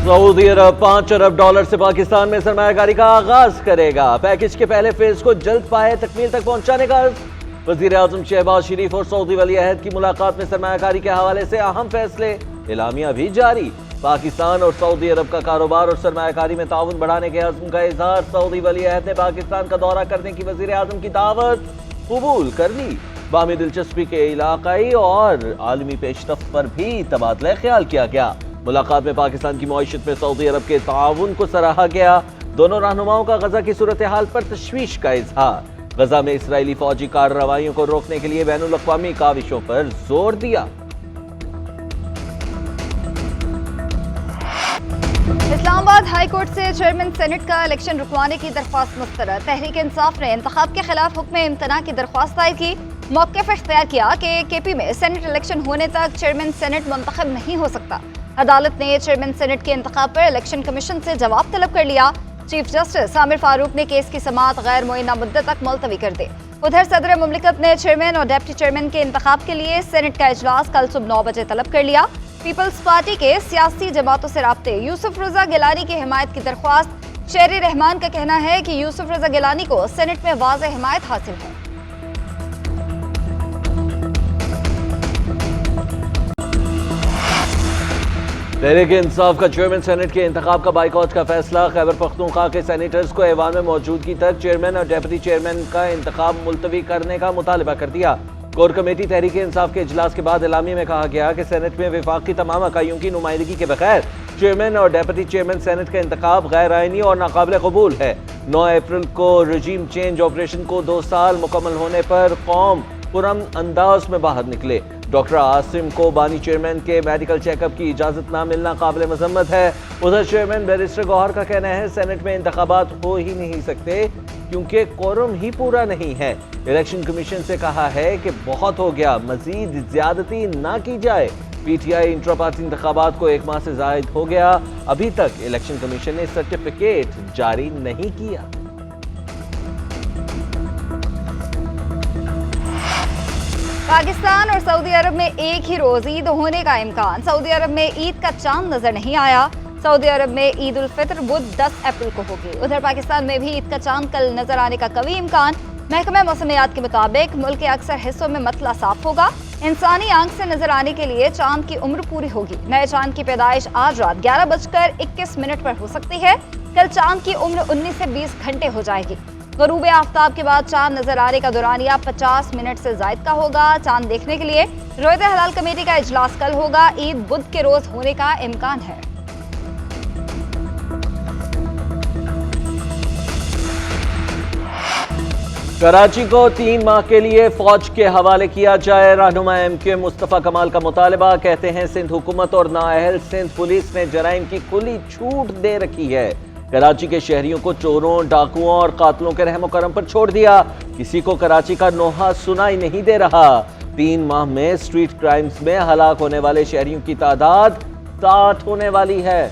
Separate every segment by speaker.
Speaker 1: Saudi अरब $5 अरब से पाकिस्तान में सरमायाकारी का आगाज करेगा। पैकेज के पहले फेज को जल्द पाए तकमील तक पहुंचाने का वजीर आजम शहबाज शरीफ और सऊदी वली अहद की मुलाकात में सरमायाकारी के हवाले से अहम फैसले, एलामिया भी जारी। पाकिस्तान और सऊदी अरब का कारोबार और सरमायाकारी में ताउन बढ़ाने के अज़्म का इजहार। सऊदी वली अहद ने पाकिस्तान का दौरा करने की वजीर आजम की दावत कबूल कर ली। बाहमी दिलचस्पी के इलाकाई और आलमी पेशरफ्त पर भी तबादला ख्याल किया गया। मुलाकात में पाकिस्तान की मईशत में सऊदी अरब के ताउन को सराहा गया। दोनों रहनुमाओं का गजा की सूरत हाल पर तशवीश का इजहार। गजा में इसराइली फौजी कार्रवाइयों को रोकने के लिए बैनुल अक़वामी काविशों पर जोर दिया।
Speaker 2: इस्लामाबाद हाई कोर्ट से चेयरमैन सेनेट का इलेक्शन रुकवाने की दरख्वास्त मुस्तरद। तहरीक इंसाफ ने इंतखाब के खिलाफ हुक्म इम्तना की दरख्वास्त दायर की। मौक़िफ़ इख्तियार किया कि केपी में सेनेट इलेक्शन होने तक चेयरमैन सेनेट मुंतखब नहीं हो सकता। अदालत ने चेयरमैन सेनेट के इंतखाब पर इलेक्शन कमीशन से जवाब तलब कर लिया। चीफ जस्टिस आमिर फारूक ने केस की समाअत गैर मुअय्यना मुद्दत तक मुलतवी कर दी। उधर सदर मुमलिकत ने चेयरमैन और डिप्टी चेयरमैन के इंतखाब के लिए सेनेट का इजलास कल सुबह 9 बजे तलब कर लिया। पीपल्स पार्टी के सियासी जमातों से राब्ते। यूसुफ रजा गिलानी की हिमायत की दरख्वास्त। शेर रहमान का कहना है कि यूसुफ रजा गिलानी को सेनेट में वाज़ेह हिमायत हासिल है।
Speaker 1: तहरीक इंसाफ का चेयरमैन सेनेट के इंतखाब का बाइकआउट का फैसला। खैबर पख्तूनख्वा के सेनेटर्स को ऐवान में मौजूदगी तक चेयरमैन और डेप्यूटी चेयरमैन का इंतखाब मुलतवी करने का मुतालबा कर दिया। कोर कमेटी तहरीक इंसाफ के इजलास के बाद एलामी में कहा गया कि सेनेट में विफाक की तमाम इकाइयों की नुमाइंदगी के बगैर चेयरमैन और डेप्यूटी चेयरमैन सेनेट का इंतखाब गैर आईनी और नाकाबिल कबूल है। 9 अप्रैल को रजीम चेंज ऑपरेशन को 2 साल मुकम्मल होने पर कौम पुरअमन अंदाज में बाहर निकले। डॉक्टर आसिम को बानी चेयरमैन के मेडिकल चेकअप की इजाजत ना मिलना काबिल मजम्मत है। उधर चेयरमैन बैरिस्टर गौहर का कहना है सेनेट में इंतखाबात हो ही नहीं सकते क्योंकि कोरम ही पूरा नहीं है। इलेक्शन कमीशन से कहा है कि बहुत हो गया, मजीद ज्यादती ना की जाए। पीटीआई इंट्रा पार्टी इंतखाबात को 1 माह से जायद हो गया, अभी तक इलेक्शन कमीशन ने सर्टिफिकेट जारी नहीं किया।
Speaker 2: पाकिस्तान और सऊदी अरब में एक ही रोज ईद होने का इम्कान। सऊदी अरब में ईद का चांद नजर नहीं आया। सऊदी अरब में ईद उल फितर बुध 10 अप्रैल को होगी। उधर पाकिस्तान में भी ईद का चांद कल नजर आने का कवी इम्कान। महकमा मौसमियात के मुताबिक मुल्क के अक्सर हिस्सों में मतला साफ होगा। इंसानी आंख से नजर आने के लिए चांद की उम्र पूरी होगी। नए चांद की पैदाइश आज रात 11:21 पर हो सकती है। कल चांद की उम्र 19 से 20 घंटे हो जाएगी। गरूब आफ्ताब के बाद चांद नजर आने का दौरानिया 50 मिनट से जायद का होगा। चांद देखने के लिए रोयत हलाल कमेटी का इजलास कल होगा। ईद बुध के रोज होने का इम्कान है।
Speaker 1: कराची को 3 माह के लिए फौज के हवाले किया जाए। रहनुमा MQ मुस्तफा कमाल का मुतालबा। कहते हैं सिंध हुकूमत और नाअहल सिंध पुलिस ने जराइम की खुली छूट दे रखी है। कराची के शहरियों को चोरों, डाकुओं और कातलों के रहमो करम पर छोड़ दिया। किसी को कराची का नोहा सुनाई नहीं दे रहा। 3 माह में स्ट्रीट क्राइम्स में हलाक होने वाले शहरियों की तादाद 60 होने वाली है।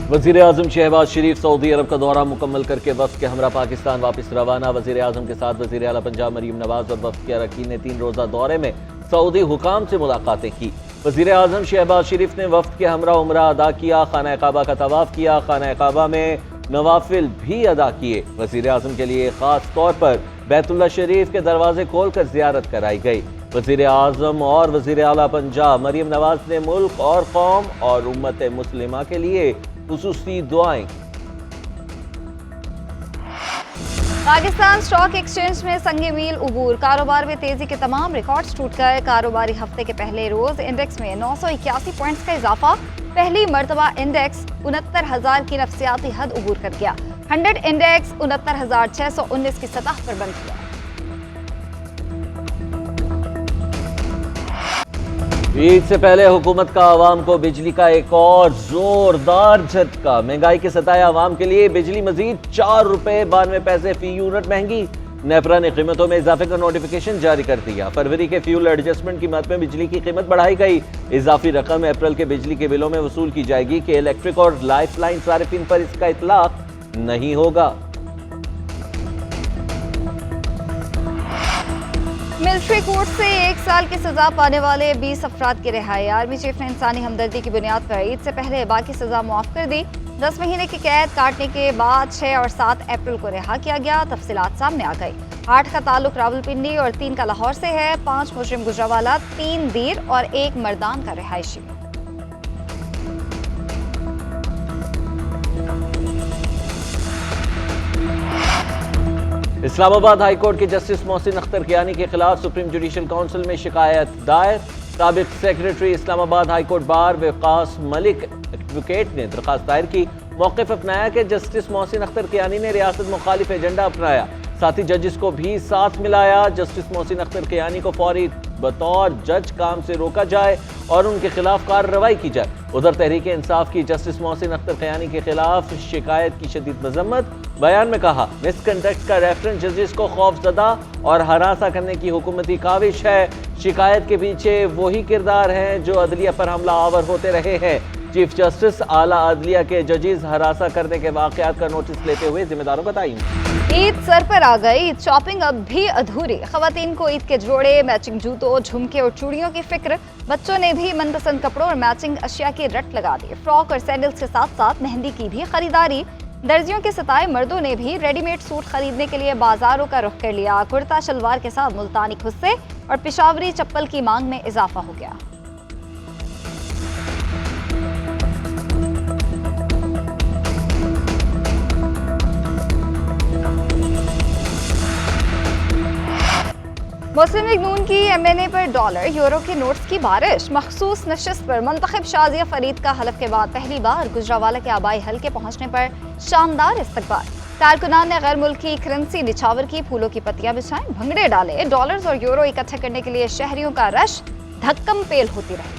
Speaker 1: वजीर आजम शहबाज शरीफ सऊदी अरब का दौरा मुकम्मल करके वफ्द के हमरा पाकिस्तान वापस रवाना। वजीर आजम के साथ वजीर आला पंजाब मरीम नवाज और वफ्द के अरकान ने 3 रोज़ा दौरे में सऊदी हुकाम से मुलाकातें की। वजीर आजम शहबाज शरीफ ने वफ्द के हमरा उमरा अदा किया। खाना काबा का तवाफ किया। खाना काबा में नवाफिल भी अदा किए। वजीर आजम के लिए खास तौर पर बैतुल्लाह शरीफ के दरवाजे खोलकर जियारत कराई गई। वजीर आजम और वजीर आला पंजाब मरीम नवाज ने मुल्क और कौम और उम्मत मुस्लिमा के लिए खुसूसी दुआएं।
Speaker 2: पाकिस्तान स्टॉक एक्सचेंज में संगे मील उबूर। कारोबार में तेजी के तमाम रिकॉर्ड्स टूटकर कारोबारी हफ्ते के पहले रोज इंडेक्स में 981 पॉइंट्स का इजाफा। पहली मरतबा इंडेक्स 69,000 की नफसियाती हद उबूर कर गया। 100 इंडेक्स 69,619 की सतह पर बंद हुआ।
Speaker 1: ईद से पहले हुकूमत का आवाम को बिजली का एक और जोरदार झटका। महंगाई के सताए आवाम के लिए बिजली मजीद ₹4.92 फी यूनिट महंगी। नेपरा ने कीमतों में इजाफे का नोटिफिकेशन जारी कर दिया। फरवरी के फ्यूल एडजस्टमेंट की मद में बिजली की कीमत बढ़ाई गई। इजाफी रकम अप्रैल के बिजली के बिलों में वसूल की जाएगी कि इलेक्ट्रिक और लाइफ लाइन सारिफिन पर इसका इतलाक नहीं होगा।
Speaker 2: मिलिट्री कोर्ट से 1 साल की सजा पाने वाले 20 अफराद की रिहाई। आर्मी चीफ ने इंसानी हमदर्दी की बुनियाद पर ईद से पहले बाकी सजा मुआफ कर दी। 10 महीने की कैद काटने के बाद 6 और 7 अप्रैल को रिहा किया गया। तफसीलात सामने आ गई। 8 का ताल्लुक रावलपिंडी और 3 का लाहौर से है। 5 मुजरिम गुजरावाला, 3 दीर और 1 मर्दान का रिहायशी।
Speaker 1: इस्लामाबाद हाई कोर्ट के जस्टिस मोहसिन अख्तर कियानी के खिलाफ सुप्रीम जुडिशल काउंसिल में शिकायत दायर। साबिक secretary Islamabad high court bar Waqas Malik advocate ने दरखास्त दायर की। मौक़िफ़ अपनाया कि जस्टिस मोहसिन अख्तर कियानी ने रियासत मुखालिफ एजेंडा अपनाया, साथ ही जजिस को भी साथ मिलाया। जस्टिस मोहसिन अख्तर कियानी को फौरी बतौर जज काम से रोका जाए और उनके खिलाफ कार्रवाई की जाए। उधर तहरीक इंसाफ की जस्टिस मोहसिन अख्तर कियानी के खिलाफ शिकायत की शदीद मजम्मत। बयान में कहा, मिसकंडक्ट का रेफरेंस जजिस को खौफजदा और हरासा करने की हुकूमती काविश है। शिकायत के पीछे वही किरदार हैं जो अदलिया पर हमला आवर होते रहे हैं। चीफ जस्टिस आला अदलिया के जजेस हरासा करने के वाकयात का नोटिस लेते हुए जिम्मेदारों का तायीन।
Speaker 2: ईद सर पर आ गई, शॉपिंग अब भी अधूरी। खवातीन को ईद के जोड़े, मैचिंग जूतों, झुमके और चूड़ियों की फिक्र। बच्चों ने भी मनपसंद कपड़ों और मैचिंग अशिया की रट लगा दी। फ्रॉक और सैंडल्स के साथ साथ मेहंदी की भी खरीदारी। दर्जियों के सताए मर्दों ने भी रेडीमेड सूट खरीदने के लिए बाजारों का रुख कर लिया। कुर्ता शलवार के साथ मुल्तानी खुस्से और पिशावरी चप्पल की मांग में इजाफा हो गया। मुस्लिम लीग नून की MNA पर डॉलर यूरो के नोट्स की बारिश। मखसूस नशिस्त पर मुंतखब शाजिया फरीद का हलफ के बाद पहली बार गुजरावाला के आबाई हल्के पहुंचने पर शानदार इस्तकबाल। कारकुनान ने गैर मुल्की करेंसी निछावर की, फूलों की पत्तियां बिछाएं, भंगड़े डाले। डॉलर्स और यूरो इकट्ठे करने के लिए शहरियों का रश धक्कम पेल होती रही।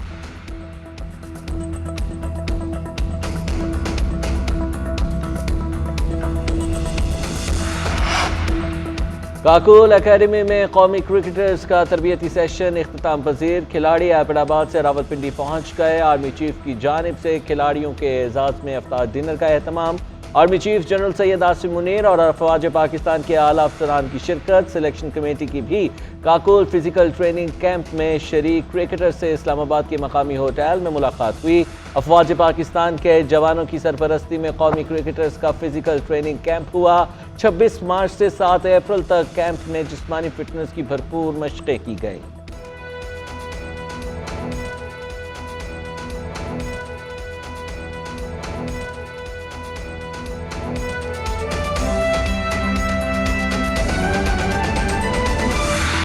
Speaker 1: काकुल एकेडमी में कौमी क्रिकेटर्स का तरबियती सेशन इख्तिताम पजीर। खिलाड़ी एबटाबाद से रावलपिंडी पहुंच गए। आर्मी चीफ की जानिब से खिलाड़ियों के एजाज में इफ्तार डिनर का एहतमाम। Army chief general Syed Asim Munir और अफवाज पाकिस्तान के आला अफसरान की शिरकत। सिलेक्शन कमेटी की भी काकुल फिजिकल ट्रेनिंग कैंप में शरीक। क्रिकेटर से इस्लामाबाद के मकामी होटल में मुलाकात हुई। अफवाज पाकिस्तान के जवानों की सरपरस्ती में कौमी क्रिकेटर्स का फिजिकल ट्रेनिंग कैंप हुआ। 26 मार्च से 7 अप्रैल तक कैंप में जिस्मानी फिटनेस की भरपूर मशक़ें की गई।